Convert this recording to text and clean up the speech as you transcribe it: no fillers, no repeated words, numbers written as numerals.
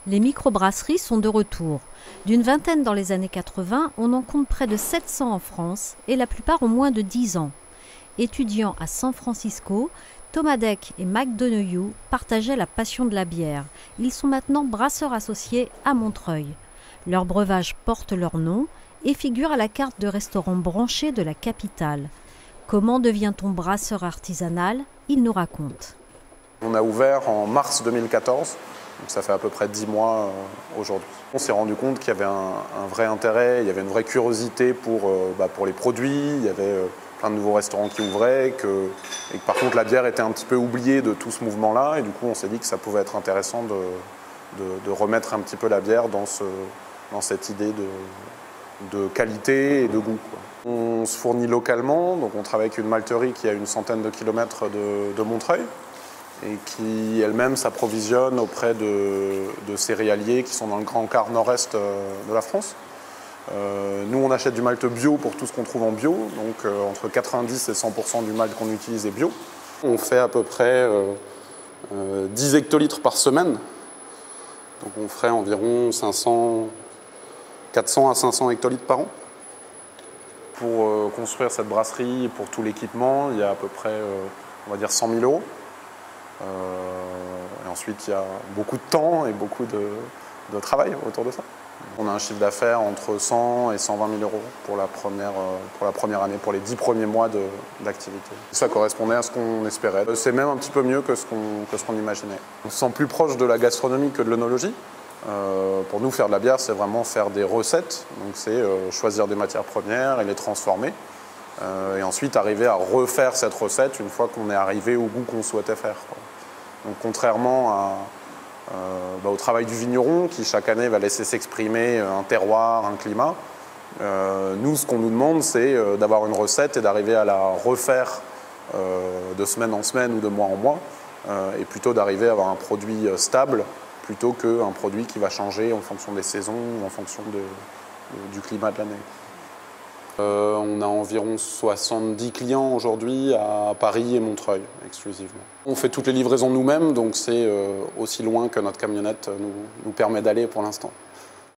Les microbrasseries sont de retour. D'une vingtaine dans les années 80, on en compte près de 700 en France et la plupart ont moins de 10 ans. Étudiants à San Francisco, Thomas Deck et Mike Donoghue partageaient la passion de la bière. Ils sont maintenant brasseurs associés à Montreuil. Leurs breuvages portent leur nom et figurent à la carte de restaurants branchés de la capitale. Comment devient-on brasseur artisanal? Il nous raconte. On a ouvert en mars 2014, donc ça fait à peu près 10 mois aujourd'hui. On s'est rendu compte qu'il y avait un vrai intérêt, il y avait une vraie curiosité pour les produits, il y avait plein de nouveaux restaurants qui ouvraient, et que par contre la bière était un petit peu oubliée de tout ce mouvement-là, et du coup on s'est dit que ça pouvait être intéressant de remettre un petit peu la bière dans cette idée de qualité et de goût, quoi. On se fournit localement, donc on travaille avec une malterie qui est à une centaine de kilomètres de Montreuil, et qui elle-même s'approvisionne auprès de céréaliers qui sont dans le grand quart nord-est de la France. Nous, on achète du malt bio pour tout ce qu'on trouve en bio, donc entre 90 et 100% du malt qu'on utilise est bio. On fait à peu près 10 hectolitres par semaine, donc on ferait environ 400 à 500 hectolitres par an. Pour construire cette brasserie, pour tout l'équipement, il y a à peu près, on va dire, 100 000 €. Et ensuite, il y a beaucoup de temps et beaucoup de travail autour de ça. On a un chiffre d'affaires entre 100 et 120 000 € pour la première année, pour les 10 premiers mois d'activité. Ça correspondait à ce qu'on espérait. C'est même un petit peu mieux que ce qu'on imaginait. On se sent plus proche de la gastronomie que de l'œnologie. Pour nous, faire de la bière, c'est vraiment faire des recettes. Donc c'est choisir des matières premières et les transformer. Et ensuite arriver à refaire cette recette une fois qu'on est arrivé au goût qu'on souhaitait faire, quoi. Donc contrairement au travail du vigneron qui chaque année va laisser s'exprimer un terroir, un climat, nous ce qu'on nous demande c'est d'avoir une recette et d'arriver à la refaire de semaine en semaine ou de mois en mois, et plutôt d'arriver à avoir un produit stable plutôt qu'un produit qui va changer en fonction des saisons ou en fonction du climat de l'année. On a environ 70 clients aujourd'hui à Paris et Montreuil exclusivement. On fait toutes les livraisons nous-mêmes, donc c'est aussi loin que notre camionnette nous permet d'aller pour l'instant.